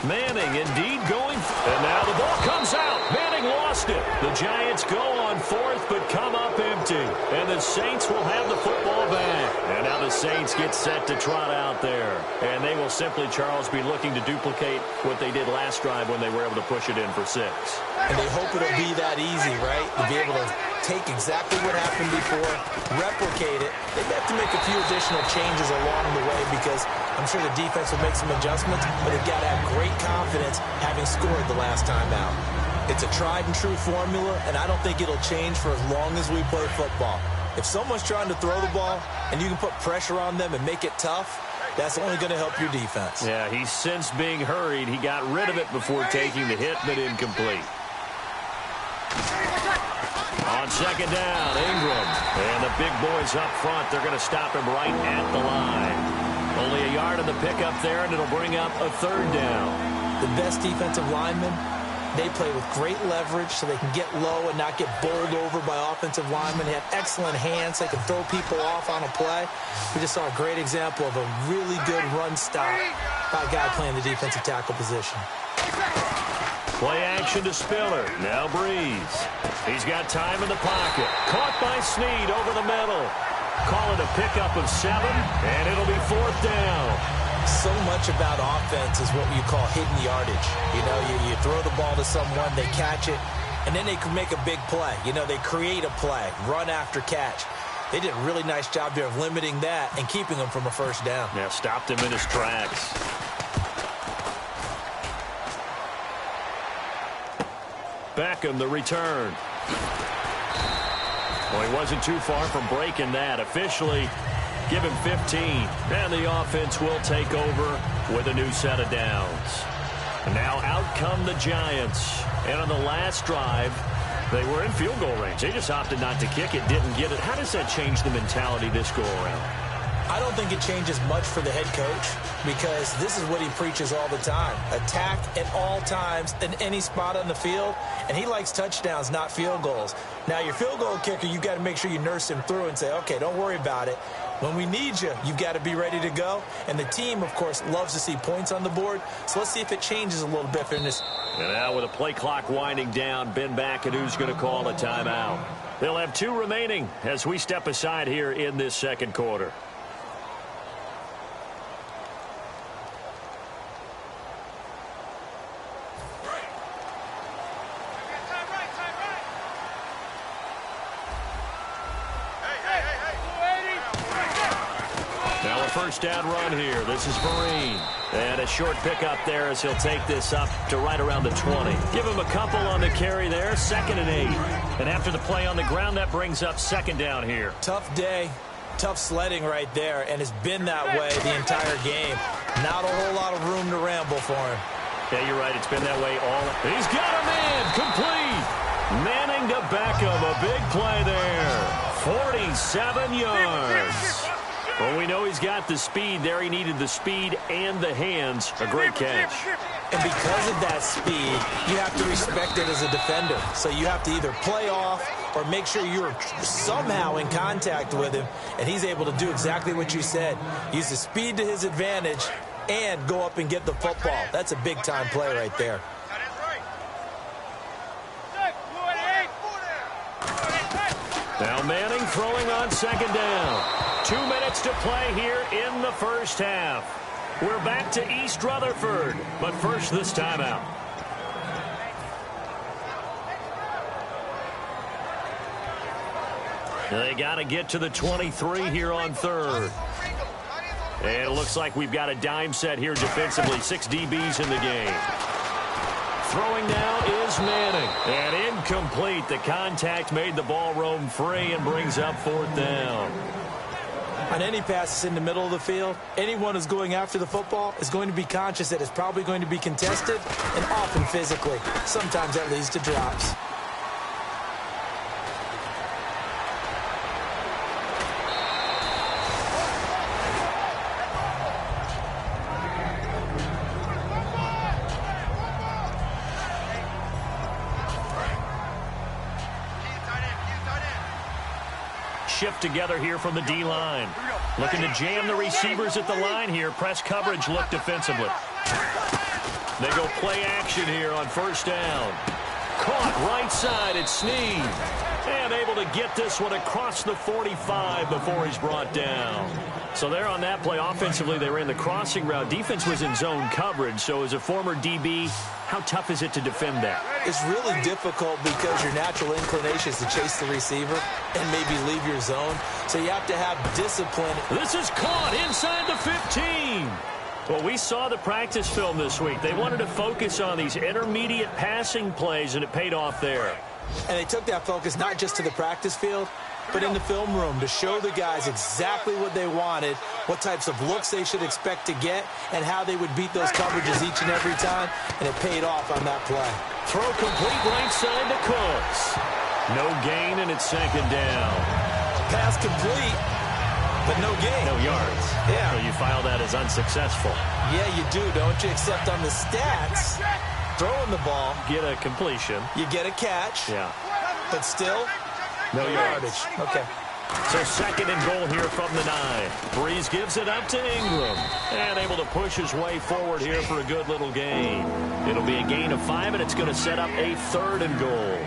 Manning indeed going. And now the ball comes out. Manning lost it. The Giants go on fourth but come up empty. And the Saints will have the football back. And now the Saints get set to trot out there. And they will simply, Charles, be looking to duplicate what they did last drive when they were able to push it in for 6. And they hope it'll be that easy, right? To be able to take exactly what happened before, replicate it. They have to make a few additional changes along the way because I'm sure the defense will make some adjustments, but they've got to have great confidence having scored the last time out. It's a tried-and-true formula, and I don't think it'll change for as long as we play football. If someone's trying to throw the ball and you can put pressure on them and make it tough, that's only going to help your defense. Yeah, he's since being hurried. He got rid of it before taking the hit, but incomplete. On second down, Ingram. And the big boys up front, they're going to stop him right at the line. Only a yard on the pickup there, and it'll bring up a 3rd down. The best defensive linemen, they play with great leverage so they can get low and not get bowled over by offensive linemen. They have excellent hands. They can throw people off on a play. We just saw a great example of a really good run stop by a guy playing the defensive tackle position. Play action to Spiller. Now Breeze. He's got time in the pocket. Caught by Snead over the middle. Call it a pickup of 7, and it'll be 4th down. So much about offense is what you call hidden yardage. You know, you throw the ball to someone, they catch it, and then they can make a big play. You know, they create a play, run after catch. They did a really nice job there of limiting that and keeping him from a 1st down. Yeah, stopped him in his tracks. Beckham, the return. Well, he wasn't too far from breaking that. Officially, give him 15. And the offense will take over with a new set of downs. And now out come the Giants. And on the last drive, they were in field goal range. They just opted not to kick it, didn't get it. How does that change the mentality this go around? I don't think it changes much for the head coach because this is what he preaches all the time. Attack at all times in any spot on the field, and he likes touchdowns, not field goals. Now, your field goal kicker, you've got to make sure you nurse him through and say, okay, don't worry about it. When we need you, you've got to be ready to go. And the team, of course, loves to see points on the board. So let's see if it changes a little bit in this. And now with a play clock winding down, Ben back and who's going to call a timeout. They'll have 2 remaining as we step aside here in this 2nd quarter. First down run here. This is Vereen. And a short pickup there as he'll take this up to right around the 20. Give him a couple on the carry there. 2nd and 8. And after the play on the ground, that brings up 2nd down here. Tough day. Tough sledding right there. And it's been that way the entire game. Not a whole lot of room to ramble for him. Yeah, you're right. It's been that way all. He's got him in. Complete. Manning to Beckham. A big play there. 47 yards. Well, we know he's got the speed there. He needed the speed and the hands. A great catch. And because of that speed, you have to respect it as a defender. So you have to either play off or make sure you're somehow in contact with him. And he's able to do exactly what you said. Use the speed to his advantage and go up and get the football. That's a big-time play right there. Now Manning throwing on 2nd down. 2 minutes to play here in the 1st half. We're back to East Rutherford, but first this timeout. They got to get to the 23 here on 3rd. And it looks like we've got a dime set here defensively. 6 DBs in the game. Throwing now is Manning. And incomplete. The contact made the ball roam free and brings up 4th down. On any passes in the middle of the field, anyone who's going after the football is going to be conscious that it's probably going to be contested and often physically. Sometimes that leads to drops. Shift together here from the D-line. Looking to jam the receivers at the line here. Press coverage look defensively. They go play action here on first down. Caught right side, it's Snead. And able to get this one across the 45 before he's brought down. So there on that play, offensively, they ran the crossing route. Defense was in zone coverage. So as a former DB, how tough is it to defend that? It's really difficult because your natural inclination is to chase the receiver and maybe leave your zone. So you have to have discipline. This is caught inside the 15. Well, we saw the practice film this week. They wanted to focus on these intermediate passing plays, and it paid off there. And they took that focus not just to the practice field, but in the film room to show the guys exactly what they wanted, what types of looks they should expect to get, and how they would beat those coverages each and every time, and it paid off on that play. Throw complete right side to Cooks. No gain, and it's second down. Pass complete, but no gain. No yards. Yeah. So you file that as unsuccessful. Yeah, you do, don't you? Except on the stats, throwing the ball. Get a completion. You get a catch. Yeah. But still, no yardage. Okay. So second and goal here from the 9. Breeze gives it up to Ingram. And able to push his way forward here for a good little gain. It'll be a gain of 5, and it's going to set up a third and goal.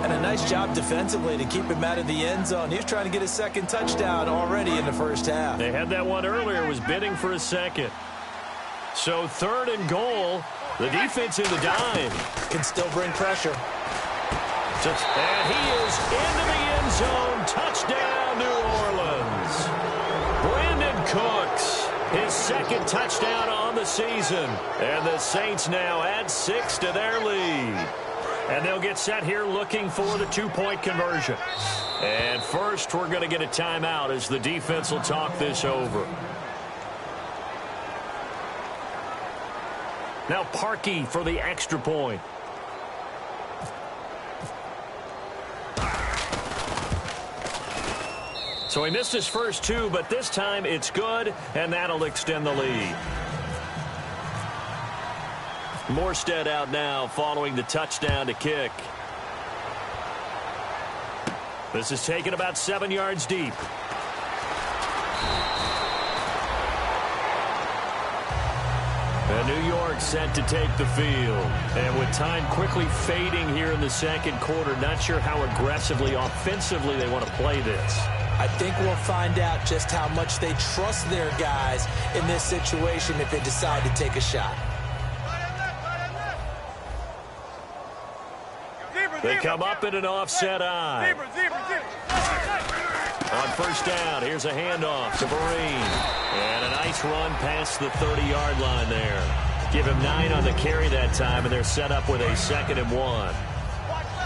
And a nice job defensively to keep him out of the end zone. He was trying to get his second touchdown already in the first half. They had that one earlier, was bidding for a second. So third and goal. The defense in the dime. Can still bring pressure. And he is into the end zone. Touchdown, New Orleans. Brandon Cooks, his second touchdown on the season. And the Saints now add 6 to their lead. And they'll get set here looking for the 2-point conversion. And first, we're going to get a timeout as the defense will talk this over. Now Parkey for the extra point. So he missed his first 2, but this time it's good, and that'll extend the lead. Morstead out now following the touchdown to kick. This is taken about 7 yards deep. And New York set to take the field. And with time quickly fading here in the second quarter, not sure how aggressively, offensively they want to play this. I think we'll find out just how much they trust their guys in this situation if they decide to take a shot. They come up in an offset eye. On first down, here's a handoff to Vereen. And a nice run past the 30-yard line there. Give him 9 on the carry that time, and they're set up with a 2nd and 1.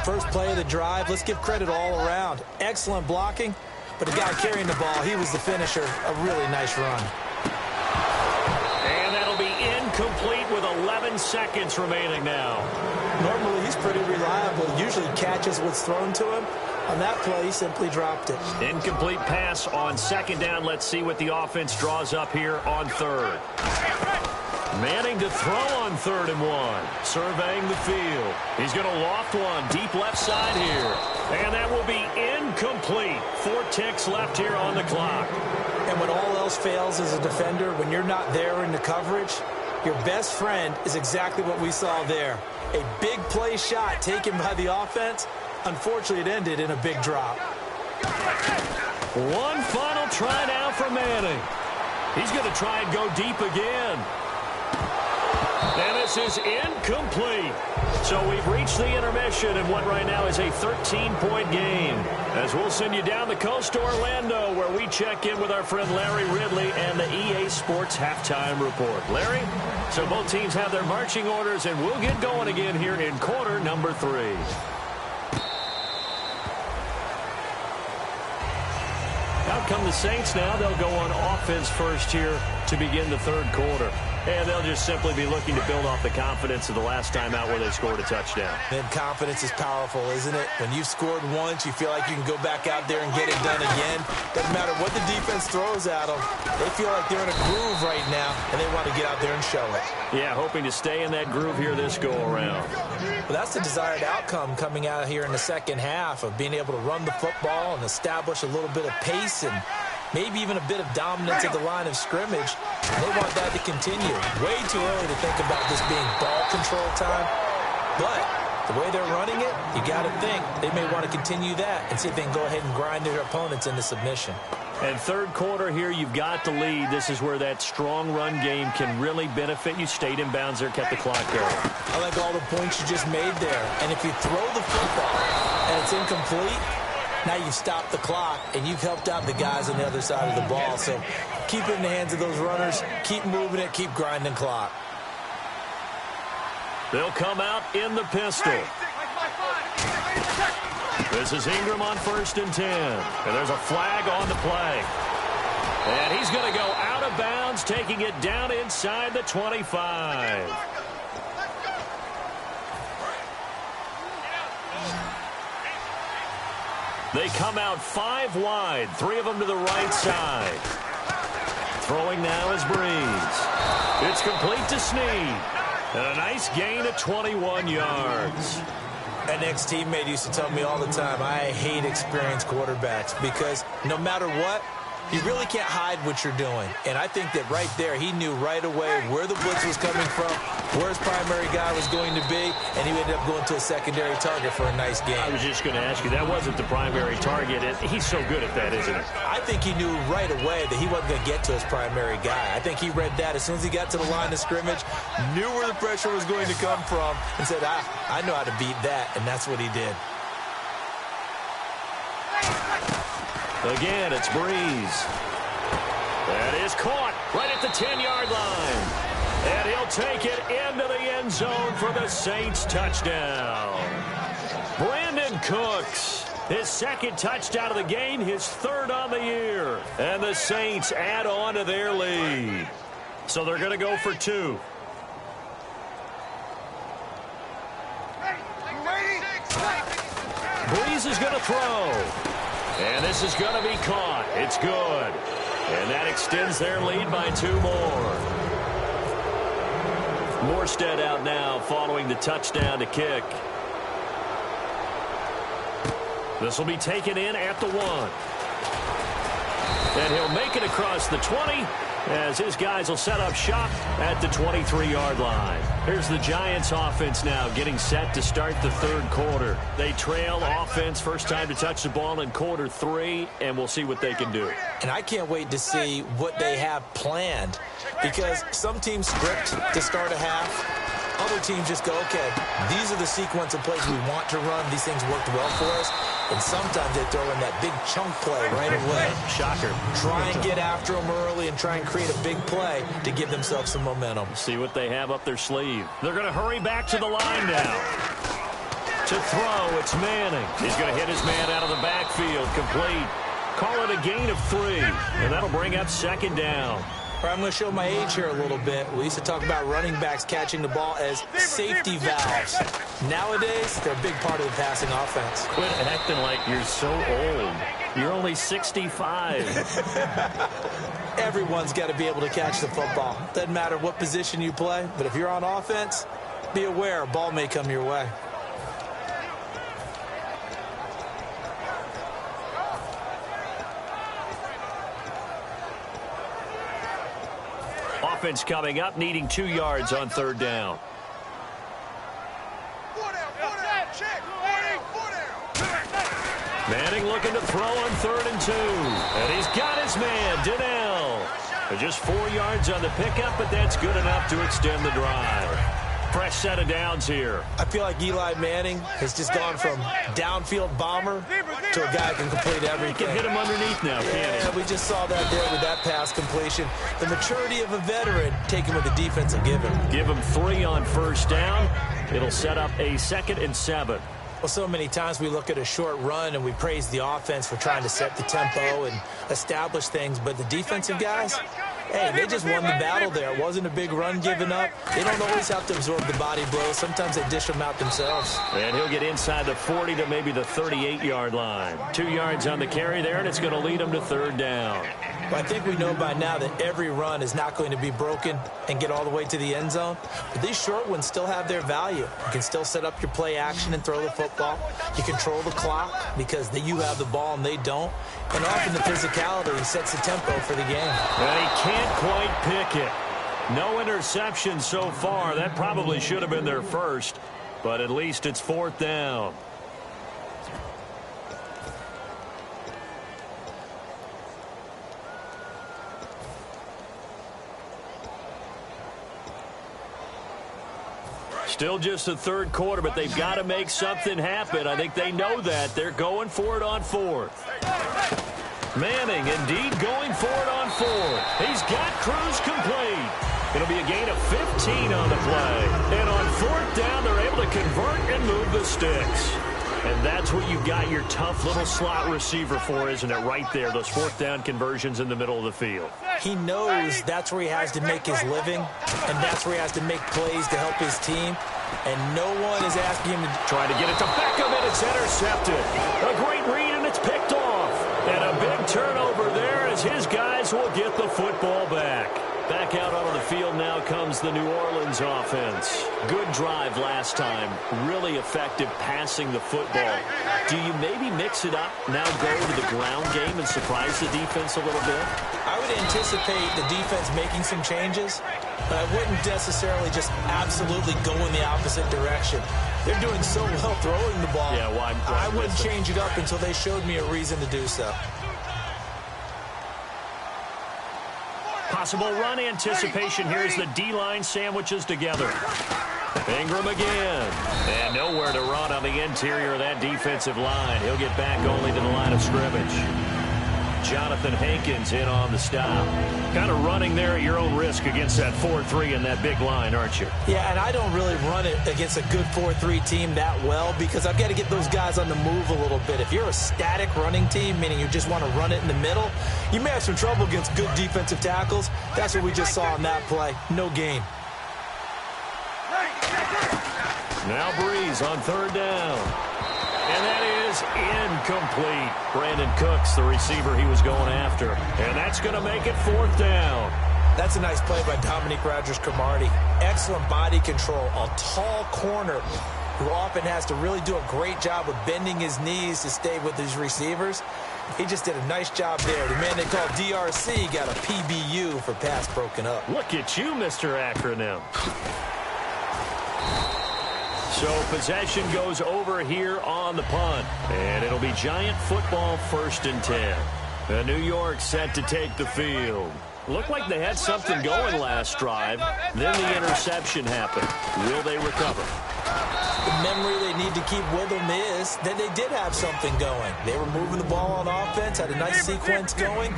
First play of the drive, let's give credit all around. Excellent blocking, but the guy carrying the ball, he was the finisher. A really nice run. And that'll be incomplete with 11 seconds remaining now. Normally, he's pretty reliable. Usually catches what's thrown to him. On that play, he simply dropped it. Incomplete pass on second down. Let's see what the offense draws up here on third. Manning to throw on 3rd and 1. Surveying the field. He's going to loft one deep left side here. And that will be incomplete. 4 ticks left here on the clock. And when all else fails as a defender, when you're not there in the coverage, your best friend is exactly what we saw there. A big play shot taken by the offense. Unfortunately, it ended in a big drop. One final try now for Manning. He's going to try and go deep again. And this is incomplete. So we've reached the intermission in what right now is a 13-point game. As we'll send you down the coast to Orlando, where we check in with our friend Larry Ridley and the EA Sports Halftime Report. Larry, so both teams have their marching orders, and we'll get going again here in quarter number 3. Out come the Saints now. They'll go on offense first here to begin the third quarter. And they'll just simply be looking to build off the confidence of the last time out where they scored a touchdown. And confidence is powerful, isn't it? When you've scored once, you feel like you can go back out there and get it done again. Doesn't matter what the defense throws at them. They feel like they're in a groove right now, and they want to get out there and show it. Yeah, hoping to stay in that groove here this go-around. Well, that's the desired outcome coming out here in the second half of being able to run the football and establish a little bit of pace and maybe even a bit of dominance at the line of scrimmage. They want that to continue. Way too early to think about this being ball control time. But the way they're running it, you got to think they may want to continue that and see if they can go ahead and grind their opponents into submission. And third quarter here, you've got the lead. This is where that strong run game can really benefit you. Stayed in bounds there, kept the clock going. I like all the points you just made there. And if you throw the football and it's incomplete, now you've stopped the clock and you've helped out the guys on the other side of the ball. So keep it in the hands of those runners. Keep moving it. Keep grinding clock. They'll come out in the pistol. This is Ingram on 1st and 10. And there's a flag on the play. And he's going to go out of bounds, taking it down inside the 25. They come out 5 wide, 3 of them to the right side. Throwing now is Breeze. It's complete to Snead. And a nice gain of 21 yards. An ex-teammate used to tell me all the time, I hate experienced quarterbacks because no matter what, you really can't hide what you're doing. And I think that right there, he knew right away where the blitz was coming from, where his primary guy was going to be, and he ended up going to a secondary target for a nice game. I was just going to ask you, that wasn't the primary target. He's so good at that, isn't he? I think he knew right away that he wasn't going to get to his primary guy. I think he read that as soon as he got to the line of scrimmage, knew where the pressure was going to come from, and said, I know how to beat that, and that's what he did. Again, it's Breeze. That is caught right at the 10-yard line. And he'll take it into the end zone for the Saints touchdown. Brandon Cooks, his 2nd touchdown of the game, his 3rd on the year. And the Saints add on to their lead. So they're going to go for 2. Breeze is going to throw. And this is going to be caught. It's good. And that extends their lead by 2 more. Morstead out now following the touchdown to kick. This will be taken in at the 1. And he'll make it across the 20 as his guys will set up shop at the 23-yard line. Here's the Giants offense now getting set to start the 3rd quarter. They trail offense, first time to touch the ball in quarter 3, and we'll see what they can do. And I can't wait to see what they have planned because some teams script to start a half. Other teams just go, okay, these are the sequence of plays we want to run. These things worked well for us. And sometimes they throw in that big chunk play right away. Shocker. Try and get after them early and try and create a big play to give themselves some momentum. See what they have up their sleeve. They're going to hurry back to the line now. To throw, it's Manning. He's going to hit his man out of the backfield. Complete. Call it a gain of 3. And that'll bring up 2nd down. I'm going to show my age here a little bit. We used to talk about running backs catching the ball as safety valves. Nowadays, they're a big part of the passing offense. Quit acting like you're so old. You're only 65. Everyone's got to be able to catch the football. Doesn't matter what position you play, but if you're on offense, be aware a ball may come your way. Offense coming up, needing 2 yards on 3rd down. Manning looking to throw on 3rd and 2. And he's got his man, Donnell. Just 4 yards on the pickup, but that's good enough to extend the drive. Fresh set of downs here. I feel like Eli Manning has just gone from downfield bomber to a guy who can complete everything. He can hit him underneath now, can't he? We just saw that there with that pass completion. The maturity of a veteran taken with the defense will give him. Give him 3 on 1st down. It'll set up a 2nd and 7. Well, so many times we look at a short run and we praise the offense for trying to set the tempo and establish things, but the defensive guys, Hey, they just won the battle there. It wasn't a big run given up. They don't always have to absorb the body blows. Sometimes they dish them out themselves. And he'll get inside the 40 to maybe the 38-yard line. 2 yards on the carry there, and it's going to lead them to third down. Well, I think we know by now that every run is not going to be broken and get all the way to the end zone. But these short ones still have their value. You can still set up your play action and throw the football. You control the clock because you have the ball and they don't. And often the physicality sets the tempo for the game. And he can't quite pick it. No interception so far. That probably should have been their first. But at least it's fourth down. Still just the third quarter, but they've got to make something happen. I think they know that. They're going for it on fourth. Manning indeed going for it on fourth. He's got Cruz complete. It'll be a gain of 15 on the play. And on fourth down, they're able to convert and move the sticks. And that's what you've got your tough little slot receiver for, isn't it? Right there, those fourth down conversions in the middle of the field. He knows that's where he has to make his living, and that's where he has to make plays to help his team. And no one is asking him to try to get it to Beckham, and it's intercepted. A great read, and it's picked off. And a big turnover there as his guys will get the football back. Back out onto the field now comes the New Orleans offense. Good drive last time. Really effective passing the football. Do you maybe mix it up, now go to the ground game and surprise the defense a little bit? I would anticipate the defense making some changes, but I wouldn't necessarily just absolutely go in the opposite direction. They're doing so well throwing the ball. Yeah, why I wouldn't change it up until they showed me a reason to do so. Possible run anticipation here as the D-line sandwiches together. Ingram again. And nowhere to run on the interior of that defensive line. He'll get back only to the line of scrimmage. Jonathan Hankins in on the stop. Kind of running there at your own risk against that 4-3 and that big line, aren't you? Yeah, and I don't really run it against a good 4-3 team that well because I've got to get those guys on the move a little bit. If you're a static running team, meaning you just want to run it in the middle, you may have some trouble against good defensive tackles. That's what we just saw in that play. No gain. Now Breeze on third down. And that is incomplete. Brandon Cooks, the receiver he was going after. And that's going to make it fourth down. That's a nice play by Dominique Rodgers-Cromartie. Excellent body control. A tall corner who often has to really do a great job of bending his knees to stay with his receivers. He just did a nice job there. The man they call DRC got a PBU for pass broken up. Look at you, Mr. Acronym. So possession goes over here on the punt. And it'll be Giant football 1st and 10. And New York set to take the field. Looked like they had something going last drive. Then the interception happened. Will they recover? The memory they need to keep with them is that they did have something going. They were moving the ball on offense, had a nice sequence going.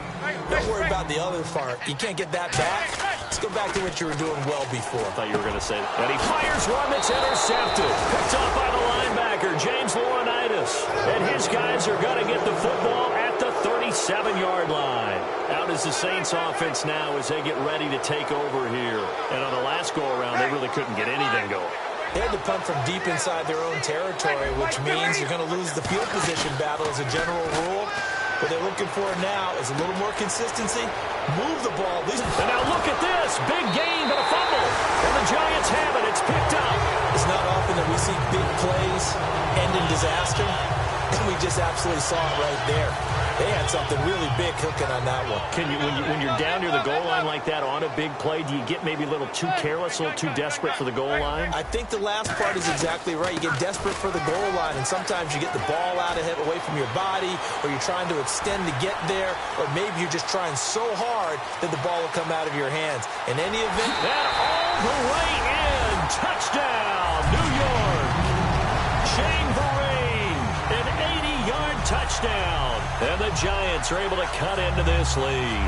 Don't worry about the other part. You can't get that back. Let's go back to what you were doing well before. I thought you were going to say that. And he fires one that's intercepted. Picked off by the linebacker, James Laurinaitis. And his guys are going to get the football at the 37-yard line. Out is the Saints offense now as they get ready to take over here. And on the last go-around, they really couldn't get anything going. They had to punt from deep inside their own territory, which means you're going to lose the field position battle as a general rule. What they're looking for now is a little more consistency. Move the ball. And now look at this. Big gain, but a fumble. And the Giants have it. It's picked up. It's not often that we see big plays end in disaster. And we just absolutely saw it right there. They had something really big cooking on that one. Can you, when you're down near the goal line like that on a big play, do you get maybe a little too careless, a little too desperate for the goal line? I think the last part is exactly right. You get desperate for the goal line, and sometimes you get the ball out of it, away from your body, or you're trying to extend to get there, or maybe you're just trying so hard that the ball will come out of your hands. In any event, that all the way in. Touchdown, New York. Shane Vereen, an 80-yard touchdown. And the Giants are able to cut into this lead.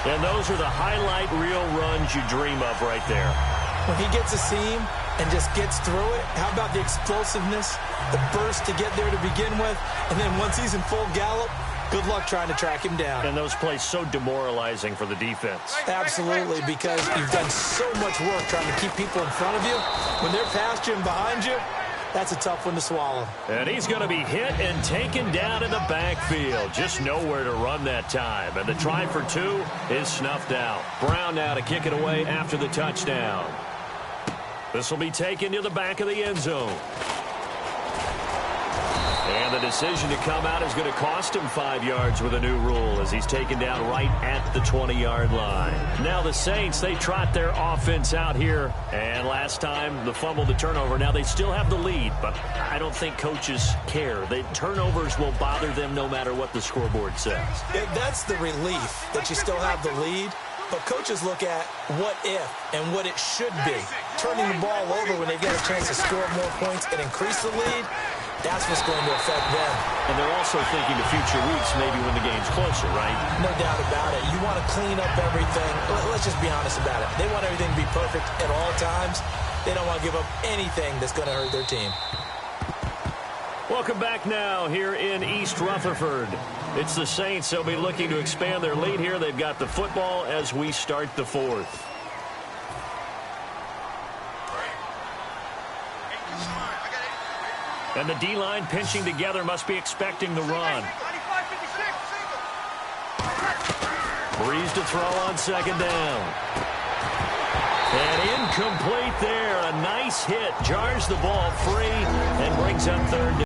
And those are the highlight reel runs you dream of right there. When he gets a seam and just gets through it, how about the explosiveness, the burst to get there to begin with, and then once he's in full gallop, Good luck trying to track him down. And those plays so demoralizing for the defense. Absolutely, because you've done so much work trying to keep people in front of you. When they're past you and behind you, that's a tough one to swallow. And he's going to be hit and taken down in the backfield. Just nowhere to run that time. And the try for 2 is snuffed out. Brown now to kick it away after the touchdown. This will be taken to the back of the end zone. And the decision to come out is going to cost him 5 yards with a new rule as he's taken down right at the 20-yard line. Now the Saints, they trot their offense out here. And last time, the fumble, the turnover. Now they still have the lead, but I don't think coaches care. The turnovers will bother them no matter what the scoreboard says. That's the relief that you still have the lead. But coaches look at what if and what it should be. Turning the ball over when they get a chance to score more points and increase the lead, that's what's going to affect them. And they're also thinking to future weeks, maybe when the game's closer, right? No doubt about it. You want to clean up everything. Let's just be honest about it. They want everything to be perfect at all times. They don't want to give up anything that's going to hurt their team. Welcome back now here in East Rutherford. It's the Saints. They'll be looking to expand their lead here. They've got the football as we start the 4th. And the D-line pinching together, must be expecting the run. Breeze to throw on second down. And incomplete there. A nice hit. Jars the ball free and brings up third down.